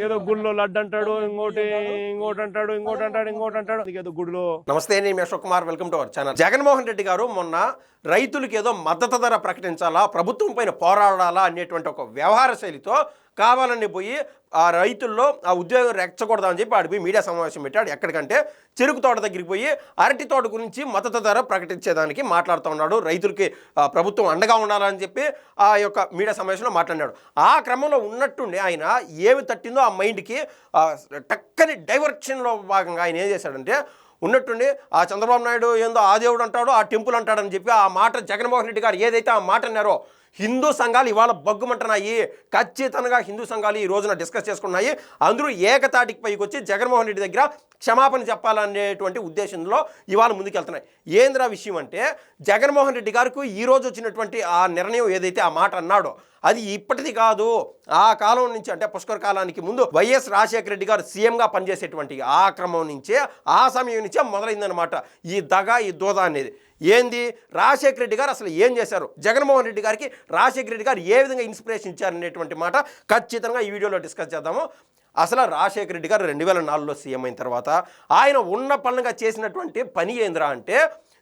ఏదో గుడిలో లడ్డు అంటాడు, ఇంకోటి అంటాడు ఏదో గుడిలో. నమస్తే, నేను Ashok Kumar. Welcome to our channel. Jaganmohan Reddy గారు మొన్న రైతులకు ఏదో మద్దతు ధర ప్రకటించాలా, ప్రభుత్వం పైన పోరాడాలా అనేటువంటి ఒక వ్యవహార శైలితో కావాలని పోయి ఆ రైతుల్లో ఆ ఉద్యోగం రెచ్చకూడదని చెప్పి ఆడిపోయి మీడియా సమావేశం పెట్టాడు. ఎక్కడికంటే చెరుకు తోట దగ్గరికి పోయి అరటి తోట గురించి మద్దతు ధర ప్రకటించేదానికి మాట్లాడుతూ ఉన్నాడు. రైతులకి ప్రభుత్వం అండగా ఉండాలని చెప్పి ఆ యొక్క మీడియా సమావేశంలో మాట్లాడినాడు. ఆ క్రమంలో ఉన్నట్టుండి ఆయన ఏమి తట్టిందో ఆ మైండ్కి టక్కని డైవర్షన్లో భాగంగా ఆయన ఏం చేశాడంటే ఉన్నట్టుండి ఆ చంద్రబాబు నాయుడు ఏందో ఆ దేవుడు అంటాడో ఆ టెంపుల్ అంటాడని చెప్పి ఆ మాట జగన్మోహన్ రెడ్డి గారు ఏదైతే ఆ మాట అన్నారో హిందూ సంఘాలు ఇవాళ బగ్గుమంటున్నాయి. ఖచ్చితంగా హిందూ సంఘాలు ఈ రోజున డిస్కస్ చేసుకున్నాయి. అందరూ ఏకతాటికి పైకి వచ్చి జగన్మోహన్ రెడ్డి దగ్గర క్షమాపణ చెప్పాలనేటువంటి ఉద్దేశంలో ఇవాళ ముందుకెళ్తున్నాయి. ఏంద్రా విషయం అంటే జగన్మోహన్ రెడ్డి గారికి ఈరోజు వచ్చినటువంటి ఆ నిర్ణయం ఏదైతే ఆ మాట అన్నాడో అది ఇప్పటిది కాదు. ఆ కాలం నుంచి అంటే పుష్కర కాలానికి ముందు వైఎస్ రాజశేఖర రెడ్డి గారు సీఎంగా పనిచేసేటువంటి ఆ క్రమం నుంచే ఆ సమయం నుంచే మొదలైందనమాట ఈ దగ ఈ దోద అనేది. ఏంది రాజశేఖర రెడ్డి గారు అసలు ఏం చేశారు, జగన్మోహన్ రెడ్డి గారికి రాజశేఖర రెడ్డి గారు ఏ విధంగా ఇన్స్పిరేషన్ ఇచ్చారనేటువంటి మాట ఖచ్చితంగా ఈ వీడియోలో డిస్కస్ చేద్దాము. అసలు రాజశేఖర రెడ్డి గారు 2004లో సీఎం అయిన తర్వాత ఆయన ఉన్న పనులుగా చేసినటువంటి పని ఏందిరా అంటే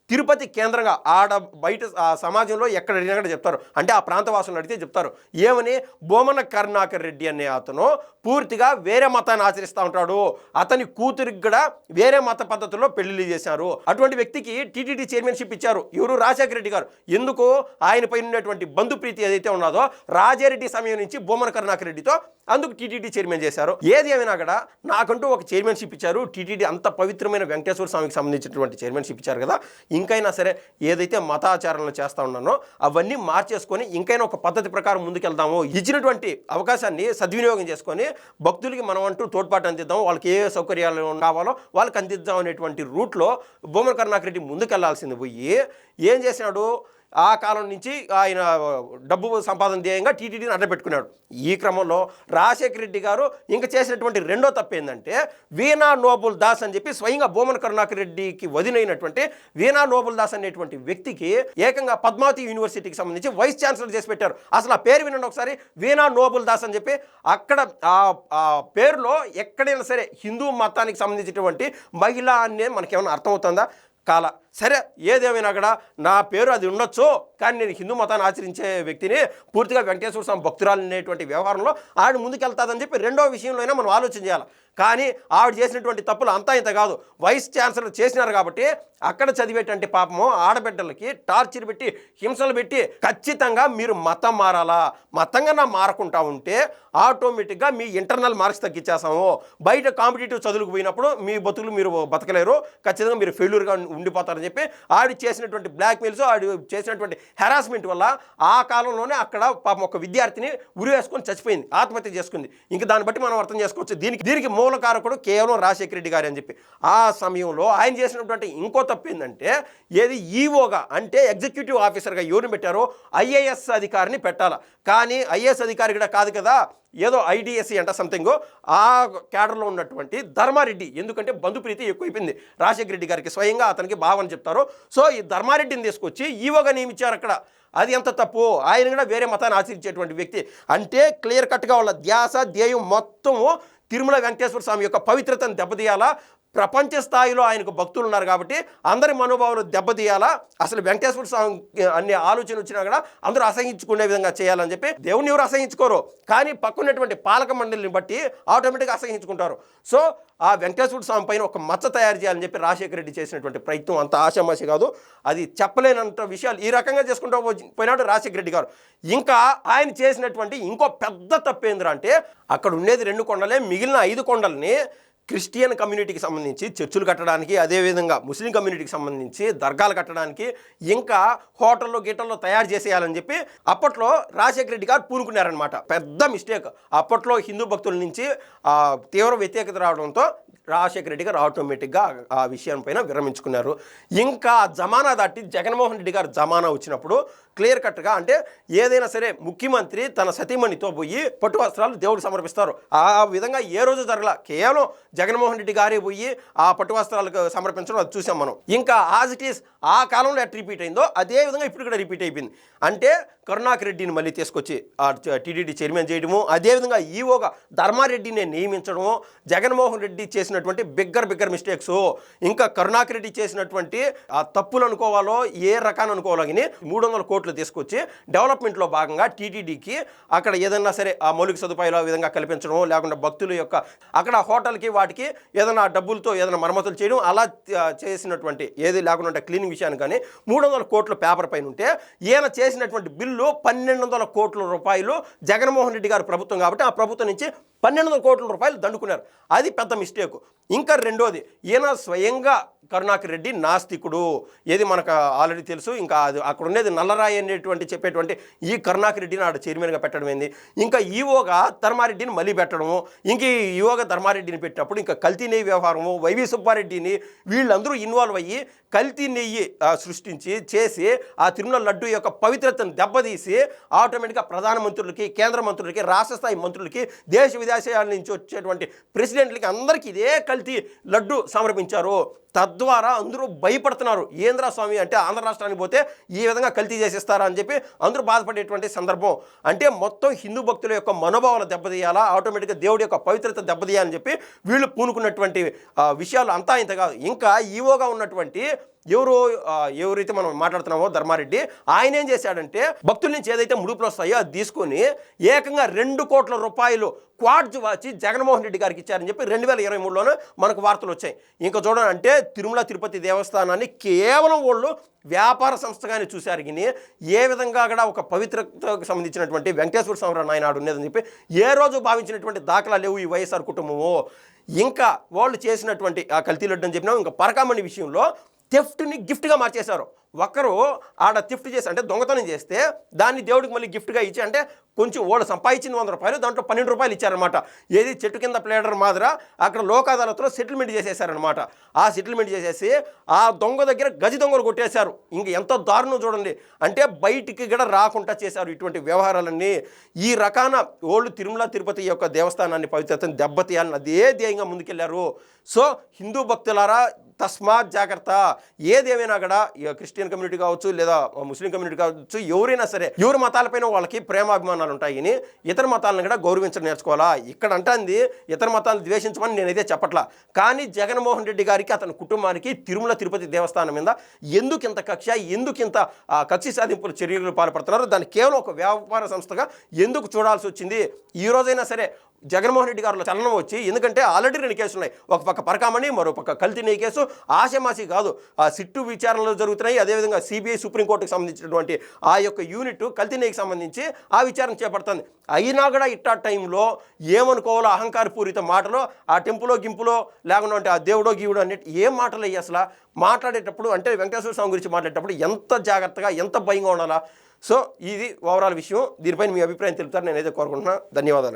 తిరుపతి కేంద్రంగా ఆడ బయట సమాజంలో ఎక్కడ అడిగినా చెప్తారు, అంటే ఆ ప్రాంతవాసులను అడిగితే చెప్తారు ఏమని, బొమ్మన కరుణాకర్ రెడ్డి అనే అతను పూర్తిగా వేరే మతాన్ని ఆచరిస్తూ ఉంటాడు, అతని కూతురికి కూడా వేరే మత పద్ధతుల్లో పెళ్లిళ్ళు చేశారు. అటువంటి వ్యక్తికి టీటీడీ చైర్మన్షిప్ ఇచ్చారు ఎవరు, రాజశేఖర రెడ్డి గారు. ఎందుకు, ఆయన పైన ఉన్నటువంటి బంధుప్రీతి ఏదైతే ఉన్నదో రాజారెడ్డి సమయం నుంచి బొమ్మన కరుణాకర్ రెడ్డితో అందుకు టీటీడీ చైర్మన్ చేశారు. ఏది ఏమైనా కూడా నాకంటూ ఒక చైర్మన్షిప్ ఇచ్చారు. టీటీడీ అంత పవిత్రమైన వెంకటేశ్వర స్వామికి సంబంధించినటువంటి చైర్మన్షిప్ ఇచ్చారు కదా, ఇంకైనా సరే ఏదైతే మతాచారణలు చేస్తూ ఉన్నానో అవన్నీ మార్చేసుకొని ఇంకైనా ఒక పద్ధతి ప్రకారం ముందుకెళ్దాము, ఇచ్చినటువంటి అవకాశాన్ని సద్వినియోగం చేసుకొని భక్తులకి మనం అంటూ తోడ్పాటు అందిద్దాం, వాళ్ళకి ఏ సౌకర్యాలు కావాలో వాళ్ళకి అందిద్దాం అనేటువంటి రూట్లో బొమ్మన కరుణాకర్ రెడ్డి ముందుకెళ్లాల్సింది పోయి ఏం చేసినాడు, ఆ కాలం నుంచి ఆయన డబ్బు సంపాదన ధ్యేయంగా టీటీడీని అడ్డపెట్టుకున్నాడు. ఈ క్రమంలో రాజశేఖర రెడ్డి గారు ఇంకా చేసినటువంటి రెండో తప్పు ఏంటంటే వీణా నోబుల్ దాస్ అని చెప్పి స్వయంగా బొమ్మన కరుణాకర్ రెడ్డికి వదినైనటువంటి వీణా నోబుల్ దాస్ అనేటువంటి వ్యక్తికి ఏకంగా పద్మావతి యూనివర్సిటీకి సంబంధించి వైస్ ఛాన్సలర్ చేసి పెట్టారు. అసలు ఆ పేరు వినండి ఒకసారి, వీణా నోబుల్ దాస్ అని చెప్పి. అక్కడ ఆ పేరులో ఎక్కడైనా సరే హిందూ మతానికి సంబంధించినటువంటి మహిళ అనేది మనకేమైనా అర్థమవుతుందా? కాల. సరే ఏదేమైనా కూడా నా పేరు అది ఉండొచ్చు, కానీ నేను హిందూ మతాన్ని ఆచరించే వ్యక్తిని, పూర్తిగా వెంకటేశ్వర స్వామి భక్తురాలు అనేటువంటి వ్యవహారంలో ఆవిడ ముందుకెళ్తాదని చెప్పి రెండో విషయంలో అయినా మనం ఆలోచన చేయాలి. కానీ ఆవిడ చేసినటువంటి తప్పులు అంతా ఇంత కాదు, వైస్ ఛాన్సలర్ చేసినారు కాబట్టి అక్కడ చదివేటువంటి పాపము ఆడబిడ్డలకి టార్చర్ పెట్టి హింసలు పెట్టి ఖచ్చితంగా మీరు మతం మారాలా, మతంగా నా మారకుండా ఉంటే ఆటోమేటిక్గా మీ ఇంటర్నల్ మార్క్స్ తగ్గించేస్తాము, బయట కాంపిటేటివ్ చదువులకు పోయినప్పుడు మీ బతుకులు మీరు బతకలేరు, ఖచ్చితంగా మీరు ఫెయిల్యూర్గా ఉండిపోతారని చెప్పి ఆవిడ చేసినటువంటి బ్లాక్మెయిల్స్, ఆవిడ చేసినటువంటి హెరాస్మెంట్ వల్ల ఆ కాలంలోనే అక్కడ పాపం ఒక విద్యార్థిని ఉరి వేసుకొని చచ్చిపోయింది, ఆత్మహత్య చేసుకుంది. ఇంకా దాన్ని బట్టి మనం అర్థం చేసుకోవచ్చు దీనికి మూల కారకుడు కేవలం రాజశేఖర రెడ్డి గారు అని చెప్పి. ఆ సమయంలో ఆయన చేసినటువంటి ఇంకో తప్పు ఏంటంటే ఏది ఈఓగా అంటే ఎగ్జిక్యూటివ్ ఆఫీసర్గా ఎవరిని పెట్టారో ఐఏఎస్ అధికారిని పెట్టాలా, కానీ ఐఏఎస్ అధికారి కూడా కాదు కదా, ఏదో ఐడిఎస్సి అంట సంథింగ్ ఆ క్యాడర్లో ఉన్నటువంటి ధర్మారెడ్డి, ఎందుకంటే బంధుప్రీతి ఎక్కువైపోయింది రాజశేఖర రెడ్డి గారికి, స్వయంగా అతనికి భావని చెప్తారు. సో ఈ ధర్మారెడ్డిని తీసుకొచ్చి ఈవోగా నియమించారు అక్కడ. అది ఎంత తప్పు, ఆయన కూడా వేరే మతాన్ని ఆచరించేటువంటి వ్యక్తి. అంటే క్లియర్ కట్గా వాళ్ళ ధ్యాస ధ్యేయం మొత్తము తిరుమల వెంకటేశ్వర స్వామి యొక్క పవిత్రతను దెబ్బతీయాలా, ప్రపంచ స్థాయిలో ఆయనకు భక్తులు ఉన్నారు కాబట్టి అందరి మనోభావాలు దెబ్బతీయాలా, అసలు వెంకటేశ్వర స్వామి అనే ఆలోచన వచ్చినా కూడా అందరూ అసహించుకునే విధంగా చేయాలని చెప్పి. దేవుని ఎవరు అసహించుకోరు, కానీ పక్కనటువంటి పాలక మండలిని బట్టి ఆటోమేటిక్గా అసహించుకుంటారు. సో ఆ వెంకటేశ్వర స్వామి పైన ఒక మచ్చ తయారు చేయాలని చెప్పి రాజశేఖర రెడ్డి చేసినటువంటి ప్రయత్నం అంత ఆశామాషి కాదు, అది చెప్పలేనంత విషయాలు ఈ రకంగా చేసుకుంటూ పోయినాడు రాజశేఖర రెడ్డి గారు. ఇంకా ఆయన చేసినటువంటి ఇంకో పెద్ద తప్పేంద్ర అంటే అక్కడ ఉండేది 2 కొండలే, మిగిలిన 5 కొండల్ని క్రిస్టియన్ కమ్యూనిటీకి సంబంధించి చర్చులు కట్టడానికి, అదేవిధంగా ముస్లిం కమ్యూనిటీకి సంబంధించి దర్గాలు కట్టడానికి, ఇంకా హోటల్లో గీటల్లో తయారు చేసేయాలని చెప్పి అప్పట్లో రాజశేఖర రెడ్డి గారు పూనుకున్నారనమాట. పెద్ద మిస్టేక్. అప్పట్లో హిందూ భక్తుల నుంచి తీవ్ర వ్యతిరేకత రావడంతో రాజశేఖర రెడ్డి గారు ఆటోమేటిక్గా ఆ విషయం పైన విరమించుకున్నారు. ఇంకా జమానా దాటి జగన్మోహన్ రెడ్డి గారు జమానా వచ్చినప్పుడు క్లియర్ కట్గా. అంటే ఏదైనా సరే ముఖ్యమంత్రి తన సతీమణితో పోయి పట్టు వస్త్రాలు దేవుడు సమర్పిస్తారు. ఆ విధంగా ఏ రోజు జరగల. కేవలం జగన్మోహన్ రెడ్డి గారే పోయి ఆ పట్టు వస్త్రాలకు సమర్పించడం అది చూసాం మనం. ఇంకా యాజ్ ఇట్ ఈస్ ఆ కాలంలో ఎట్ రిపీట్ అయిందో అదే విధంగా ఇప్పుడు కూడా రిపీట్ అయిపోయింది. అంటే కరుణాకర్ రెడ్డిని మళ్ళీ తీసుకొచ్చి టీటీడీ చైర్మన్ చేయడము, అదేవిధంగా ఈవోగా ధర్మారెడ్డిని నియమించడము, జగన్మోహన్ రెడ్డి చేసినటువంటి బిగ్గర్ మిస్టేక్స్, ఇంకా కరుణాకర్ రెడ్డి చేసినటువంటి ఆ తప్పులు అనుకోవాలో ఏ రకాన్ని అనుకోవాలో కానీ 300 కోట్లు తీసుకొచ్చి డెవలప్మెంట్లో భాగంగా టీటీడీకి అక్కడ ఏదైనా సరే ఆ మౌలిక సదుపాయాలు ఆ విధంగా కల్పించడం, లేకుండా భక్తుల యొక్క అక్కడ హోటల్కి వాటికి ఏదైనా డబ్బులతో ఏదైనా మరమ్మతులు చేయడం, అలా చేసినటువంటి ఏది లేకుండా క్లీనింగ్ విషయాన్ని కానీ 300 కోట్లు పేపర్ పైన ఉంటే ఈయన చేసినటువంటి బిల్లు 1200 కోట్ల రూపాయలు జగన్మోహన్ రెడ్డి గారు ప్రభుత్వం కాబట్టి ఆ ప్రభుత్వం నుంచి 1200 కోట్ల రూపాయలు దండుకున్నారు. అది పెద్ద మిస్టేక్. ఇంకా రెండోది, ఈయన స్వయంగా కరుణాకర్ రెడ్డి నాస్తికుడు, ఏది మనకు ఆల్రెడీ తెలుసు. ఇంకా అది అక్కడ ఉండేది నల్లరాయి అనేటువంటి చెప్పేటువంటి ఈ కరుణాకర్ రెడ్డిని ఆడ చైర్మన్గా పెట్టడం ఏంది, ఇంకా ఈవోగా ధర్మారెడ్డిని మళ్ళీ పెట్టడము, ఇంక ఈ ఈవోగా ధర్మారెడ్డిని పెట్టినప్పుడు ఇంకా కల్తీ నెయ్యి వ్యవహారము, వైవి సుబ్బారెడ్డిని వీళ్ళందరూ ఇన్వాల్వ్ అయ్యి కల్తీ నెయ్యి సృష్టించి చేసి ఆ తిరుమల లడ్డు యొక్క పవిత్రతను దెబ్బతీసి ఆటోమేటిక్గా ప్రధానమంత్రులకి, కేంద్ర మంత్రులకి, రాష్ట్ర స్థాయి మంత్రులకి, దేశ విదేశాల నుంచి వచ్చేటువంటి ప్రెసిడెంట్లకి అందరికీ ఇదే కల్తీ లడ్డు సమర్పించారు. తద్వారా అందరూ భయపడుతున్నారు. ఏంద్రా స్వామి అంటే ఆంధ్ర రాష్ట్రానికి పోతే ఈ విధంగా కల్తీ చేసేస్తారా అని చెప్పి అందరూ బాధపడేటువంటి సందర్భం. అంటే మొత్తం హిందూ భక్తుల యొక్క మనోభావాలు దెబ్బతీయాలా, ఆటోమేటిక్గా దేవుడి యొక్క పవిత్రత దెబ్బతీయాలని చెప్పి వీళ్ళు పూనుకున్నటువంటి విషయాలు అంతా ఇంత కాదు. ఇంకా ఈవోగా ఉన్నటువంటి ఎవరైతే మనం మాట్లాడుతున్నామో ధర్మారెడ్డి, ఆయన ఏం చేశాడంటే భక్తుల నుంచి ఏదైతే ముడుపులు వస్తాయో అది తీసుకొని ఏకంగా 2 కోట్ల రూపాయలు క్వాడ్జ్ వాచి జగన్మోహన్ రెడ్డి గారికి ఇచ్చారని చెప్పి 2023లోనే మనకు వార్తలు వచ్చాయి. ఇంకా చూడండి, అంటే తిరుమల తిరుపతి దేవస్థానాన్ని కేవలం వాళ్ళు వ్యాపార సంస్థగానే చూశారు. కానీ ఏ విధంగా కూడా ఒక పవిత్రతకు సంబంధించినటువంటి వెంకటేశ్వర స్వామి నాయనాడు ఉండేదని చెప్పి ఏ రోజు భావించినటువంటి దాఖలా లేవు ఈ వైఎస్ఆర్ కుటుంబము. ఇంకా వాళ్ళు చేసినటువంటి ఆ కల్తీ లడ్డు అని చెప్పినా, ఇంకా పరకామణి విషయంలో థెఫ్ట్ని గిఫ్ట్గా మార్చేశారు. ఒకరు ఆడ థెఫ్ట్ చేసి అంటే దొంగతనం చేస్తే దాన్ని దేవుడికి మళ్ళీ గిఫ్ట్గా ఇచ్చి, అంటే కొంచెం వాళ్ళు సంపాదించింది 100 రూపాయలు, దాంట్లో 12 రూపాయలు ఇచ్చారనమాట. ఏది చెట్టు కింద ప్లేడర్ మాదిర అక్కడ లోక్ అదాలత్లో సెటిల్మెంట్ చేసేసారనమాట. ఆ సెటిల్మెంట్ చేసేసి ఆ దొంగ దగ్గర గజి దొంగలు కొట్టేశారు. ఇంక ఎంత దారుణం చూడండి. అంటే బయటికి కూడా రాకుండా చేశారు ఇటువంటి వ్యవహారాలన్నీ. ఈ రకాన వాళ్ళు తిరుమల తిరుపతి యొక్క దేవస్థానాన్ని పవిత్రతను దెబ్బతీయాలని అదే ధ్యేయంగా ముందుకెళ్లారు. సో హిందూ భక్తులారా తస్మాత్ జాగ్రత్త. ఏదేమైనా కూడా క్రిస్టియన్ కమ్యూనిటీ కావచ్చు, లేదా ముస్లిం కమ్యూనిటీ కావచ్చు, ఎవరైనా సరే ఎవరి మతాలపైన వాళ్ళకి ప్రేమాభిమానాలు ఉంటాయని ఇతర మతాలను కూడా గౌరవించడం నేర్చుకోవాలా. ఇక్కడ అంటుంది ఇతర మతాలను ద్వేషించమని నేనైతే చెప్పట్లా. కానీ జగన్మోహన్ రెడ్డి గారికి, అతని కుటుంబానికి తిరుమల తిరుపతి దేవస్థానం మీద ఎందుకు ఇంత కక్ష, ఎందుకు ఇంత కక్షి సాధింపుల చర్యలు పాల్పడుతున్నారు, దాన్ని కేవలం ఒక వ్యాపార సంస్థగా ఎందుకు చూడాల్సి వచ్చింది? ఈ రోజైనా సరే జగన్మోహన్ రెడ్డి గారిలో చలనం వచ్చి, ఎందుకంటే ఆల్రెడీ 2 కేసులు ఉన్నాయి. ఒక పక్క పరకామణి, మరో పక్క కల్తీ నెయ్యి కేసు. ఆశమాసి కాదు, ఆ సిట్టు విచారణలు జరుగుతున్నాయి. అదేవిధంగా సిబిఐ సుప్రీంకోర్టుకు సంబంధించినటువంటి ఆ యొక్క యూనిట్ కల్తీ నెయ్యికి సంబంధించి ఆ విచారణ చేపడుతుంది. అయినా కూడా ఇట్టా టైంలో ఏమనుకోవాలో అహంకారపూరిత మాటలో, ఆ టెంపులో గింపులో లేకుండా అంటే ఆ దేవుడో గీవుడో అన్నట్టు ఏం మాటలు అయ్యి అసలు మాట్లాడేటప్పుడు, అంటే వెంకటేశ్వర స్వామి గురించి మాట్లాడేటప్పుడు ఎంత జాగ్రత్తగా, ఎంత భయంగా ఉండాలా. సో ఇది ఓవరాల్ విషయం. దీనిపైన మీ అభిప్రాయం తెలుపుతారు నేనైతే కోరుకుంటున్నాను. ధన్యవాదాలు.